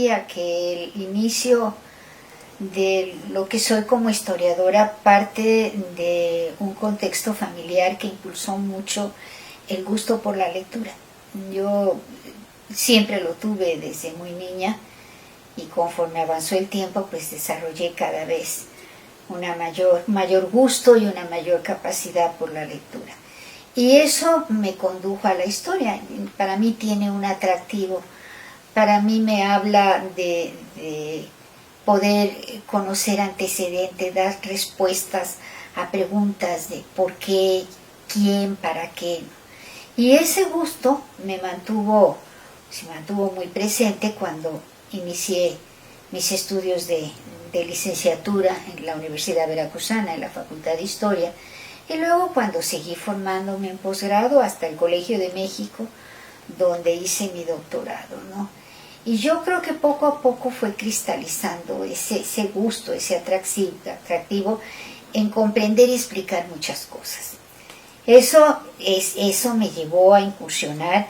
diría que el inicio de lo que soy como historiadora parte de un contexto familiar que impulsó mucho el gusto por la lectura. Yo siempre lo tuve desde muy niña y conforme avanzó el tiempo pues desarrollé cada vez una mayor gusto y una mayor capacidad por la lectura. Y eso me condujo a la historia. Para mí tiene un atractivo, para mí me habla de poder conocer antecedentes, dar respuestas a preguntas de por qué, quién, para qué. Y ese gusto se mantuvo muy presente cuando inicié mis estudios de licenciatura en la Universidad Veracruzana, en la Facultad de Historia, y luego cuando seguí formándome en posgrado hasta el Colegio de México, donde hice mi doctorado, ¿no? Y yo creo que poco a poco fue cristalizando ese gusto, ese atractivo en comprender y explicar muchas cosas. Eso me llevó a incursionar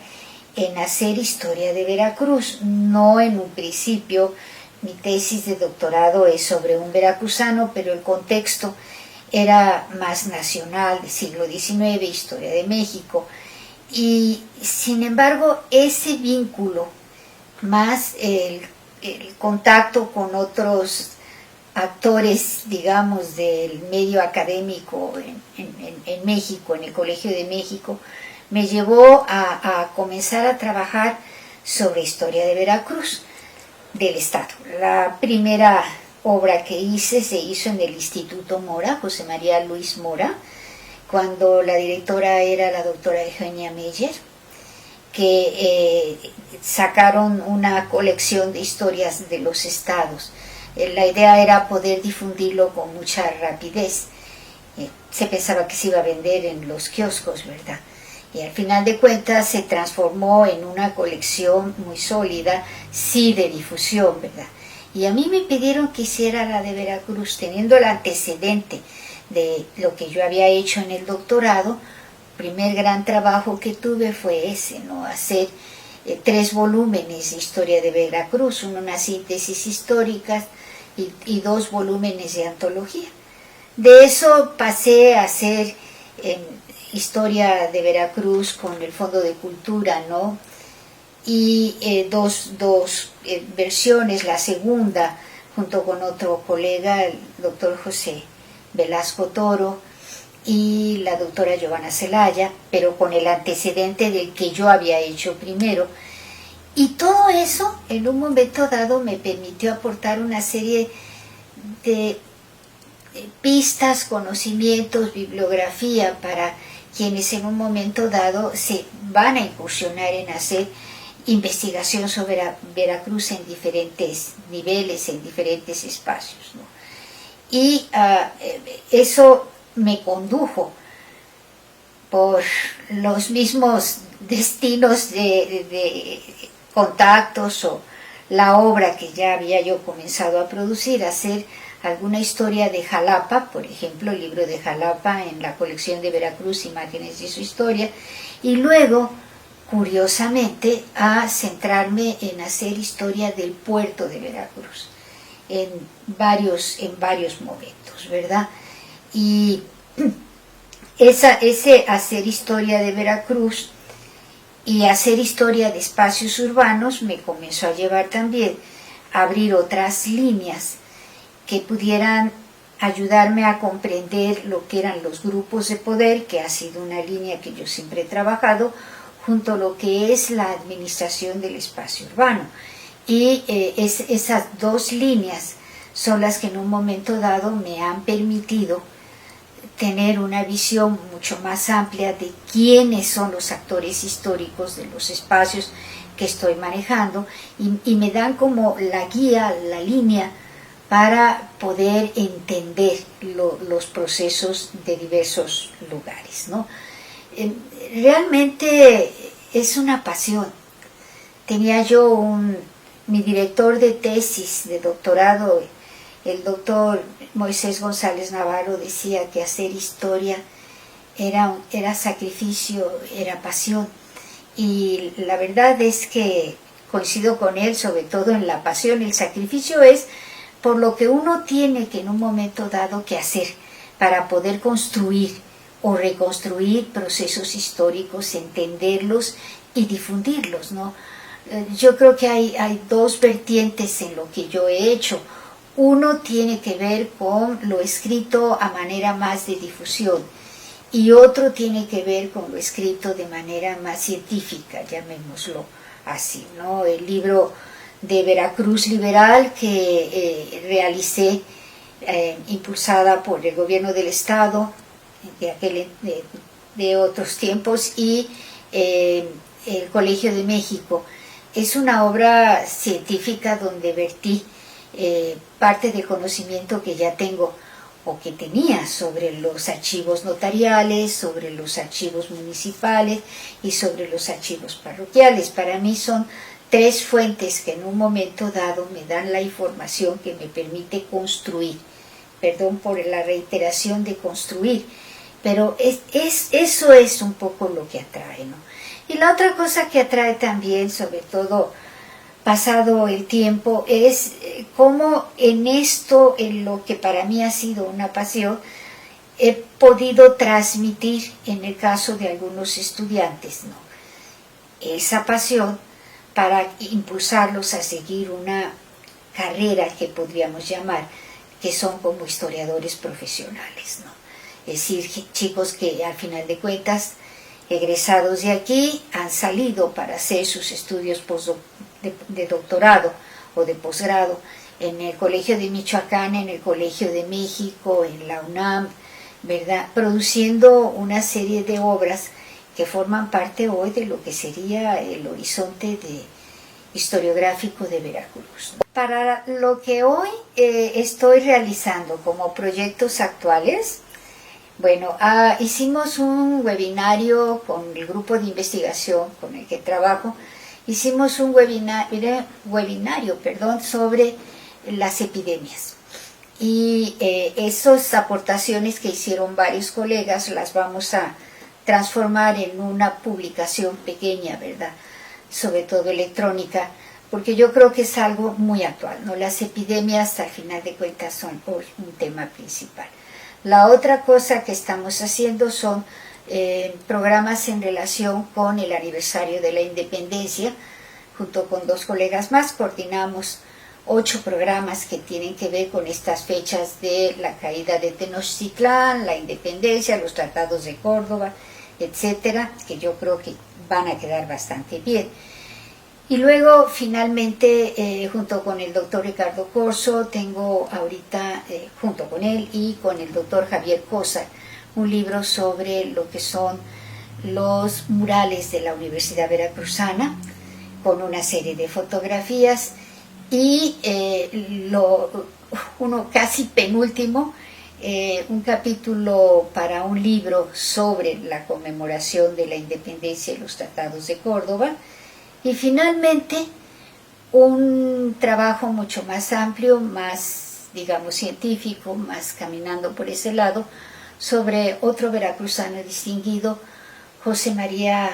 en hacer historia de Veracruz. No en un principio, mi tesis de doctorado es sobre un veracruzano, pero el contexto era más nacional, del siglo XIX, historia de México. Y sin embargo, ese vínculo más el contacto con otros actores, digamos, del medio académico en México, en el Colegio de México, me llevó a comenzar a trabajar sobre historia de Veracruz, del Estado. La primera obra que hice se hizo en el Instituto Mora, José María Luis Mora, cuando la directora era la doctora Eugenia Meyer, que sacaron una colección de historias de los estados. La idea era poder difundirlo con mucha rapidez. Se pensaba que se iba a vender en los kioscos, ¿verdad? Y al final de cuentas se transformó en una colección muy sólida, sí de difusión, ¿verdad? Y a mí me pidieron que hiciera la de Veracruz, teniendo el antecedente de lo que yo había hecho en el doctorado. Primer gran trabajo que tuve fue ese, ¿no? Hacer 3 volúmenes de historia de Veracruz, una síntesis histórica y 2 volúmenes de antología. De eso pasé a hacer historia de Veracruz con el Fondo de Cultura, ¿no? Y dos versiones, la segunda junto con otro colega, el doctor José Velasco Toro, y la doctora Giovanna Celaya, pero con el antecedente del que yo había hecho primero. Y todo eso, en un momento dado, me permitió aportar una serie de pistas, conocimientos, bibliografía para quienes en un momento dado se van a incursionar en hacer investigación sobre Veracruz en diferentes niveles, en diferentes espacios, ¿no? Y eso me condujo por los mismos destinos de contactos o la obra que ya había yo comenzado a producir, hacer alguna historia de Jalapa, por ejemplo, el libro de Jalapa en la colección de Veracruz, Imágenes de su historia, y luego, curiosamente, a centrarme en hacer historia del puerto de Veracruz, en varios momentos, ¿verdad? Y ese hacer historia de Veracruz y hacer historia de espacios urbanos me comenzó a llevar también a abrir otras líneas que pudieran ayudarme a comprender lo que eran los grupos de poder, que ha sido una línea que yo siempre he trabajado, junto a lo que es la administración del espacio urbano. Y esas 2 líneas son las que en un momento dado me han permitido tener una visión mucho más amplia de quiénes son los actores históricos de los espacios que estoy manejando y me dan como la guía, la línea para poder entender los procesos de diversos lugares, ¿no? Realmente es una pasión. Tenía yo mi director de tesis de doctorado, el doctor Moisés González Navarro, decía que hacer historia era sacrificio, era pasión. Y la verdad es que coincido con él, sobre todo en la pasión. El sacrificio es por lo que uno tiene que en un momento dado que hacer para poder construir o reconstruir procesos históricos, entenderlos y difundirlos, ¿no? Yo creo que hay dos vertientes en lo que yo he hecho. Uno tiene que ver con lo escrito a manera más de difusión y otro tiene que ver con lo escrito de manera más científica, llamémoslo así, ¿no? El libro de Veracruz Liberal que realicé, impulsada por el gobierno del estado de otros tiempos y el Colegio de México. Es una obra científica donde vertí parte del conocimiento que ya tengo o que tenía sobre los archivos notariales, sobre los archivos municipales y sobre los archivos parroquiales. Para mí son tres fuentes que en un momento dado me dan la información que me permite construir. Perdón por la reiteración de construir, pero eso es un poco lo que atrae, ¿no? Y la otra cosa que atrae también, sobre todo pasado el tiempo, es cómo en esto, en lo que para mí ha sido una pasión, he podido transmitir en el caso de algunos estudiantes, ¿no? Esa pasión para impulsarlos a seguir una carrera que podríamos llamar, que son como historiadores profesionales, ¿no? Es decir, chicos que al final de cuentas, egresados de aquí, han salido para hacer sus estudios de doctorado o de posgrado en el Colegio de Michoacán, en el Colegio de México, en la UNAM, ¿verdad? Produciendo una serie de obras que forman parte hoy de lo que sería el horizonte historiográfico de Veracruz. Para lo que hoy estoy realizando como proyectos actuales, bueno, hicimos un webinario con el grupo de investigación con el que trabajo, hicimos un webinario sobre las epidemias. Y esas aportaciones que hicieron varios colegas las vamos a transformar en una publicación pequeña, ¿verdad? Sobre todo electrónica, porque yo creo que es algo muy actual, ¿no? Las epidemias, al final de cuentas, son hoy un tema principal. La otra cosa que estamos haciendo son programas en relación con el aniversario de la independencia. Junto con dos colegas más coordinamos 8 programas que tienen que ver con estas fechas de la caída de Tenochtitlán, la independencia, los tratados de Córdoba, etcétera, que yo creo que van a quedar bastante bien. Y luego, finalmente, junto con el doctor Ricardo Corso, tengo ahorita, junto con él y con el doctor Javier Cosa, un libro sobre lo que son los murales de la Universidad Veracruzana, con una serie de fotografías, y uno casi penúltimo, un capítulo para un libro sobre la conmemoración de la independencia y los tratados de Córdoba, y finalmente un trabajo mucho más amplio, más, digamos, científico, más caminando por ese lado, sobre otro veracruzano distinguido, José María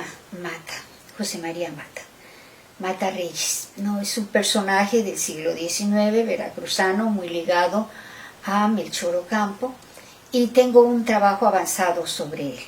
Mata Reyes, ¿no? Es un personaje del siglo XIX, veracruzano, muy ligado a Melchor Ocampo, y tengo un trabajo avanzado sobre él.